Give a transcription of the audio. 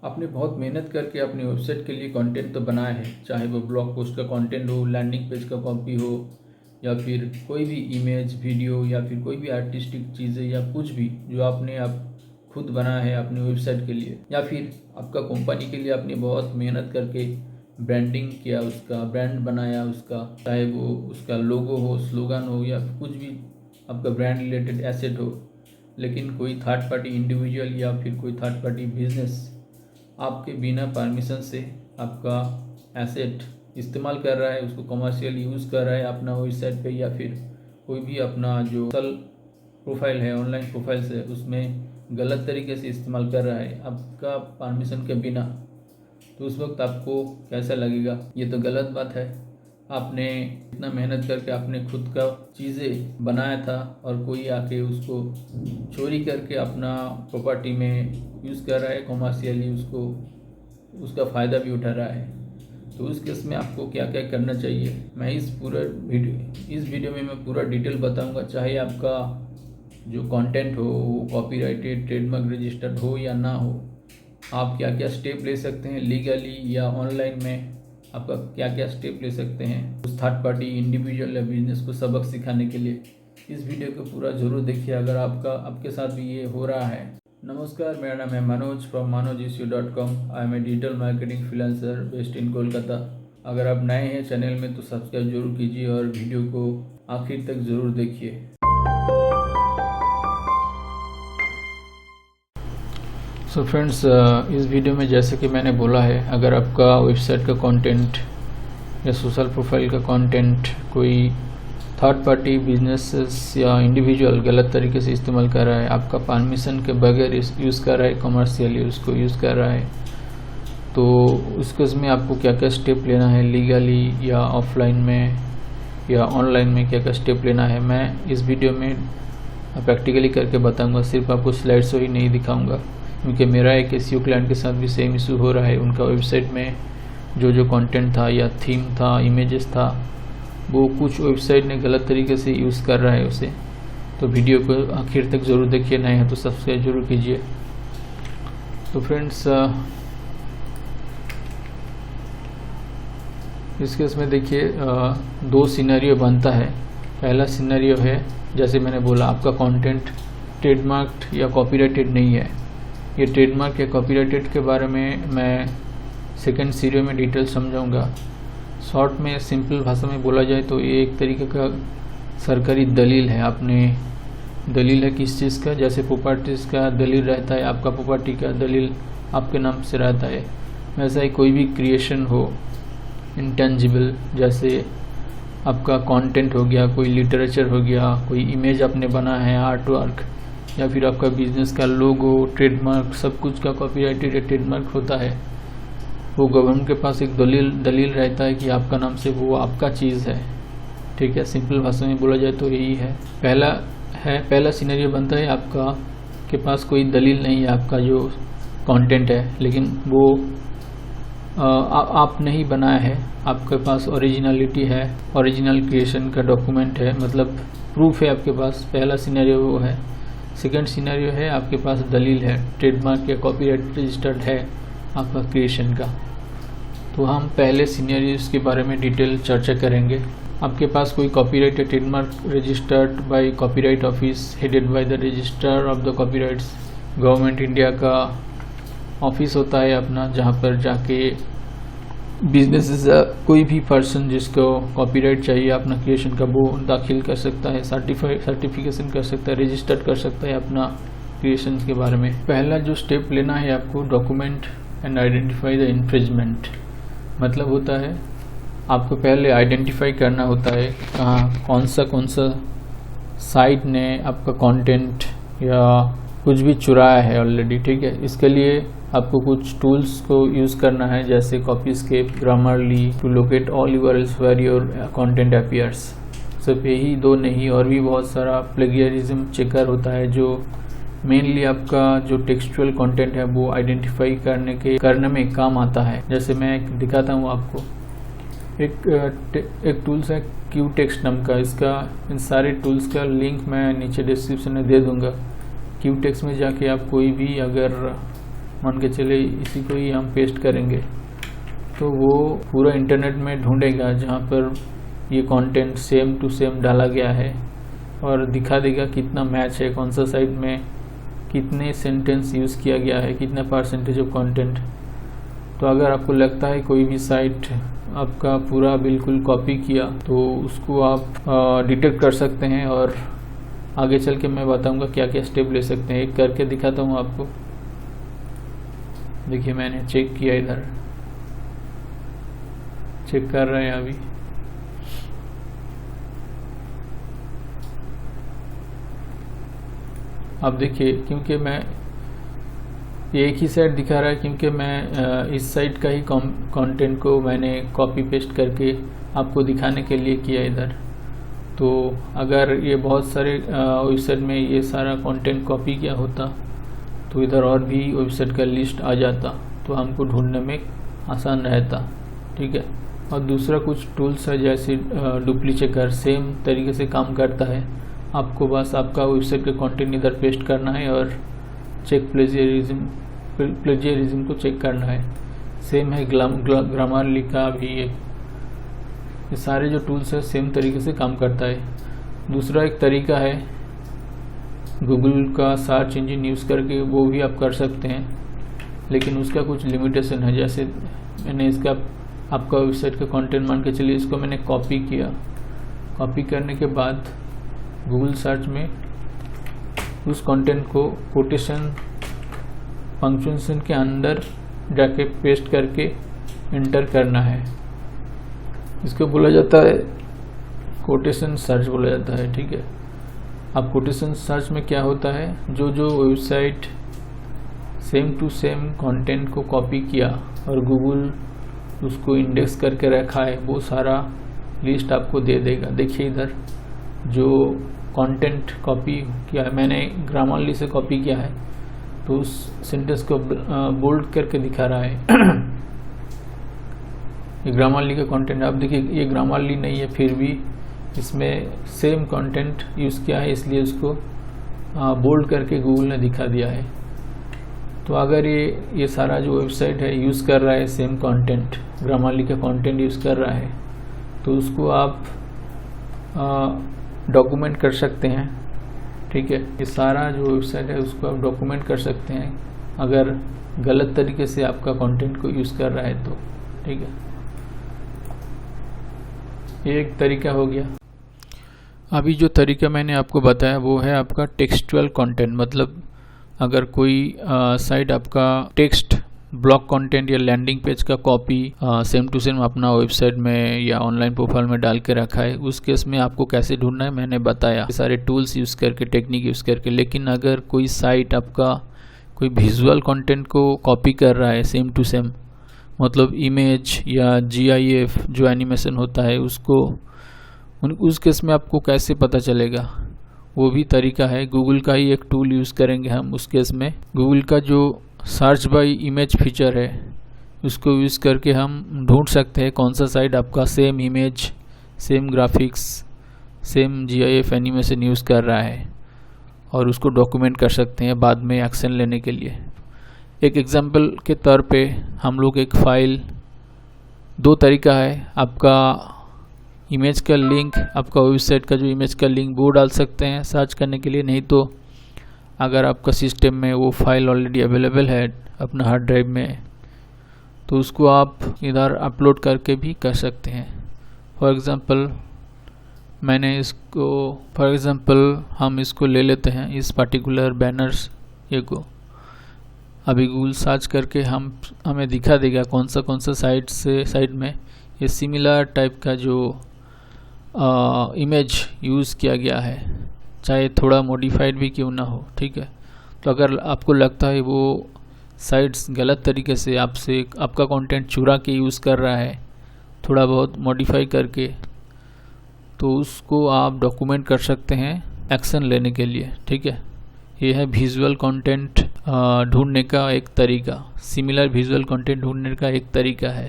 आपने बहुत मेहनत करके अपनी वेबसाइट के लिए कंटेंट तो बनाया है, चाहे वो ब्लॉग पोस्ट का कंटेंट हो, लैंडिंग पेज का कॉपी हो, या फिर कोई भी इमेज वीडियो, या फिर कोई भी आर्टिस्टिक चीज़ें, या कुछ भी जो आपने आप खुद बनाया है अपनी वेबसाइट के लिए, या फिर आपका कंपनी के लिए आपने बहुत मेहनत करके ब्रांडिंग किया, उसका ब्रांड बनाया उसका, चाहे वो उसका लोगो हो, स्लोगन हो, या कुछ भी आपका ब्रांड रिलेटेड एसेट हो, लेकिन कोई थर्ड पार्टी इंडिविजुअल या फिर कोई थर्ड पार्टी बिजनेस आपके बिना परमिशन से आपका एसेट इस्तेमाल कर रहा है, उसको कमर्शियल यूज़ कर रहा है अपना वेबसाइट पे, या फिर कोई भी अपना जो सोशल प्रोफाइल है, ऑनलाइन प्रोफाइल से, उसमें गलत तरीके से इस्तेमाल कर रहा है आपका परमिशन के बिना, तो उस वक्त आपको कैसा लगेगा? ये तो गलत बात है। आपने इतना मेहनत करके आपने खुद का चीज़ें बनाया था और कोई आके उसको चोरी करके अपना प्रॉपर्टी में यूज़ कर रहा है, कमर्शियली उसको उसका फ़ायदा भी उठा रहा है। तो उस केस में आपको क्या क्या करना चाहिए, मैं इस वीडियो में मैं पूरा डिटेल बताऊंगा। चाहे आपका जो कंटेंट हो वो कॉपीराइटेड, ट्रेडमार्क रजिस्टर्ड हो या ना हो, आप क्या क्या स्टेप ले सकते हैं लीगली या ऑनलाइन में, आपका क्या क्या स्टेप ले सकते हैं उस थर्ड पार्टी इंडिविजुअल या बिजनेस को सबक सिखाने के लिए। इस वीडियो को पूरा ज़रूर देखिए अगर आपके साथ भी ये हो रहा है। नमस्कार, मेरा नाम है Manoj from manojissue.com। I am a digital marketing freelancer based in Kolkata. अगर आप नए हैं चैनल में तो सब्सक्राइब जरूर कीजिए और वीडियो को आखिर तक ज़रूर देखिए। सो फ्रेंड्स, इस वीडियो में जैसे कि मैंने बोला है, अगर आपका वेबसाइट का कंटेंट या सोशल प्रोफाइल का कंटेंट कोई थर्ड पार्टी बिजनेसेस या इंडिविजुअल गलत तरीके से इस्तेमाल कर रहा है, आपका परमिशन के बगैर यूज़ कर रहा है, कमर्शियली उसको यूज़ कर रहा है, तो उस केस में आपको क्या क्या स्टेप लेना है लीगली या ऑफलाइन में या ऑनलाइन में, क्या क्या स्टेप लेना है, मैं इस वीडियो में प्रैक्टिकली करके बताऊंगा। सिर्फ आपको स्लाइड से ही नहीं दिखाऊंगा, क्योंकि मेरा एक एसईओ क्लाइंट के साथ भी सेम इशू हो रहा है। उनका वेबसाइट में जो कंटेंट था या थीम था, इमेजेस था, वो कुछ वेबसाइट ने गलत तरीके से यूज़ कर रहा है उसे। तो वीडियो को आखिर तक ज़रूर देखिए, नए हैं तो सब्सक्राइब जरूर कीजिए। तो फ्रेंड्स, इस केस में देखिए दो सिनेरियो बनता है। पहला सिनेरियो है, जैसे मैंने बोला, आपका कंटेंट ट्रेडमार्क या कॉपीराइटेड नहीं है। ये ट्रेडमार्क या कॉपीराइटेड के बारे में मैं सेकंड सीरियो में डिटेल समझाऊंगा। शॉर्ट में सिंपल भाषा में बोला जाए तो ये एक तरीके का सरकारी दलील है। आपने दलील है किस चीज़ का? जैसे प्रॉपर्टीज़ का दलील रहता है, आपका प्रॉपर्टी का दलील आपके नाम से रहता है, वैसा ही कोई भी क्रिएशन हो इंटेंजिबल, जैसे आपका कंटेंट हो गया, कोई लिटरेचर हो गया, कोई इमेज आपने बना है, आर्ट वर्क, या फिर आपका बिजनेस का लोगो, ट्रेडमार्क, सब कुछ का कॉपीराइटेड या ट्रेडमार्क होता है। वो गवर्नमेंट के पास एक दलील रहता है कि आपका नाम से वो आपका चीज़ है। ठीक है, सिंपल भाषा में बोला जाए तो यही है। पहला सिनेरियो बनता है, आपका के पास कोई दलील नहीं है आपका जो कंटेंट है, लेकिन वो आपने ही बनाया है, आपके पास ओरिजिनलिटी है, ओरिजिनल क्रिएशन का डॉक्यूमेंट है, मतलब प्रूफ है आपके पास। पहला सिनेरियो वो है। सेकेंड सिनेरियो है, आपके पास दलील है, ट्रेडमार्क या कॉपीराइट रजिस्टर्ड है आपका क्रिएशन का। तो हम पहले सिनेरियोस के बारे में डिटेल चर्चा करेंगे। आपके पास कोई कॉपीराइट या trademark registered bye copyright office headed by the registrar of the copyrights. Government India का ऑफिस होता है अपना, जहाँ पर जाके बिजनेसेस कोई भी पर्सन जिसको कॉपीराइट चाहिए अपना क्रिएशन का, वो दाखिल कर सकता है, सर्टिफिकेशन कर सकता है, रजिस्टर्ड कर सकता है अपना क्रिएशन के बारे में। पहला जो स्टेप लेना है आपको, document and identify the infringement. मतलब होता है आपको पहले आइडेंटिफाई करना होता है कहाँ कौन सा साइट ने आपका कंटेंट या कुछ भी चुराया है ऑलरेडी। ठीक है, इसके लिए आपको कुछ टूल्स को यूज़ करना है, जैसे Copyscape, Grammarly, to locate all URLs where your content appears. सिर्फ यही दो नहीं, और भी बहुत सारा प्लेगियरिज्म चेकर होता है, जो मेनली आपका जो टेक्सचुअल कंटेंट है वो आइडेंटिफाई करने में काम आता है। जैसे मैं दिखाता हूँ आपको, एक टूल्स है क्यूटेक्स्ट नाम का। इसका इन सारे टूल्स का लिंक मैं नीचे डिस्क्रिप्शन में दे दूँगा। क्यूटेक्स्ट में जाके आप कोई भी अगर मान के चले इसी को ही हम पेस्ट करेंगे तो वो पूरा इंटरनेट में ढूंढेगा जहाँ पर ये कंटेंट सेम टू सेम डाला गया है और दिखा देगा कितना मैच है, कौन सा साइट में कितने सेंटेंस यूज़ किया गया है, कितना परसेंटेज ऑफ कंटेंट। तो अगर आपको लगता है कोई भी साइट आपका पूरा बिल्कुल कॉपी किया तो उसको आप डिटेक्ट कर सकते हैं और आगे चल के मैं बताऊंगा क्या क्या स्टेप ले सकते हैं। एक करके दिखाता हूँ आपको। देखिए मैंने चेक किया, इधर चेक कर रहे हैं अभी। अब देखिए क्योंकि मैं एक ही साइट दिखा रहा है क्योंकि मैं इस साइट का ही कंटेंट को मैंने कॉपी पेस्ट करके आपको दिखाने के लिए किया इधर। तो अगर ये बहुत सारे वेबसाइट में ये सारा कंटेंट कॉपी किया होता तो इधर और भी वेबसाइट का लिस्ट आ जाता, तो हमको ढूंढने में आसान रहता। ठीक है। और दूसरा कुछ टूल्स है जैसे डुप्लीचेकर, सेम तरीके से काम करता है। आपको बस आपका वेबसाइट का कंटेंट इधर पेस्ट करना है और चेक प्लेजियरिज्म को चेक करना है। सेम है ग्रामरली का भी ये सारे जो टूल्स है सेम तरीके से काम करता है। दूसरा एक तरीका है गूगल का सर्च इंजन यूज़ करके, वो भी आप कर सकते हैं, लेकिन उसका कुछ लिमिटेशन है। जैसे मैंने इसका आपका वेबसाइट का कंटेंट मान के चलिए इसको मैंने कॉपी किया, कॉपी करने के बाद गूगल सर्च में उस कंटेंट को कोटेशन पंक्चुएशन के अंदर जाके पेस्ट करके एंटर करना है। इसको बोला जाता है कोटेशन सर्च बोला जाता है। ठीक है। अब कोटेशन सर्च में क्या होता है, जो जो website same to same content को कॉपी किया और गूगल उसको इंडेक्स करके रखा है वो सारा लिस्ट आपको दे देगा। देखिए इधर जो कंटेंट कॉपी किया है मैंने ग्रामरली से कॉपी किया है तो उस सेंटेंस को बोल्ड करके दिखा रहा है। ये ग्रामरली का कंटेंट, आप देखिए ये ग्रामरली नहीं है फिर भी इसमें सेम कंटेंट यूज़ किया है, इसलिए उसको बोल्ड करके गूगल ने दिखा दिया है। तो अगर ये सारा जो वेबसाइट है यूज़ कर रहा है सेम कंटेंट, ग्रामरली का कंटेंट यूज़ कर रहा है, तो उसको आप डॉक्यूमेंट कर सकते हैं। ठीक है। ये सारा जो वेबसाइट है उसको आप डॉक्यूमेंट कर सकते हैं अगर गलत तरीके से आपका कंटेंट को यूज़ कर रहा है तो। ठीक है। ये एक तरीका हो गया। अभी जो तरीका मैंने आपको बताया वो है आपका टेक्सचुअल कंटेंट। मतलब अगर कोई साइट आपका टेक्स्ट ब्लॉग कंटेंट या लैंडिंग पेज का कॉपी सेम टू सेम अपना वेबसाइट में या ऑनलाइन प्रोफाइल में डाल के रखा है, उस केस में आपको कैसे ढूंढना है मैंने बताया, सारे टूल्स यूज़ करके, टेक्निक यूज़ करके। लेकिन अगर कोई साइट आपका कोई विजुअल कंटेंट को कॉपी कर रहा है सेम टू सेम, मतलब इमेज या GIF जो एनिमेशन होता है उसको, उस केस में आपको कैसे पता चलेगा, वो भी तरीका है। गूगल का ही एक टूल यूज़ करेंगे हम उस केस में। गूगल का जो सर्च बाय इमेज फीचर है उसको यूज़ करके हम ढूंढ सकते हैं कौन सा साइट आपका same image, same graphics, same GIF animation use कर रहा है और उसको डॉक्यूमेंट कर सकते हैं बाद में एक्शन लेने के लिए। एक एग्जांपल के तौर पे हम लोग एक फ़ाइल, दो तरीका है, आपका इमेज का लिंक, आपका वेबसाइट का जो इमेज का लिंक वो डाल सकते हैं सर्च करने के लिए, नहीं तो अगर आपका सिस्टम में वो फाइल ऑलरेडी अवेलेबल है अपना हार्ड ड्राइव में तो उसको आप इधर अपलोड करके भी कर सकते हैं। फॉर एग्ज़ाम्पल हम इसको ले लेते हैं, इस पर्टिकुलर बैनर्स ये को अभी गूगल सर्च करके हमें दिखा देगा कौन सा साइट में ये सिमिलर टाइप का जो इमेज यूज़ किया गया है, चाहे थोड़ा मॉडिफाइड भी क्यों ना हो। ठीक है। तो अगर आपको लगता है वो साइट्स गलत तरीके से आपका कंटेंट चुरा के यूज़ कर रहा है, थोड़ा बहुत मॉडिफाई करके, तो उसको आप डॉक्यूमेंट कर सकते हैं एक्शन लेने के लिए। ठीक है। ये है विजुअल कंटेंट ढूंढने का एक तरीका, सिमिलर विजुअल कंटेंट ढूंढने का एक तरीका है।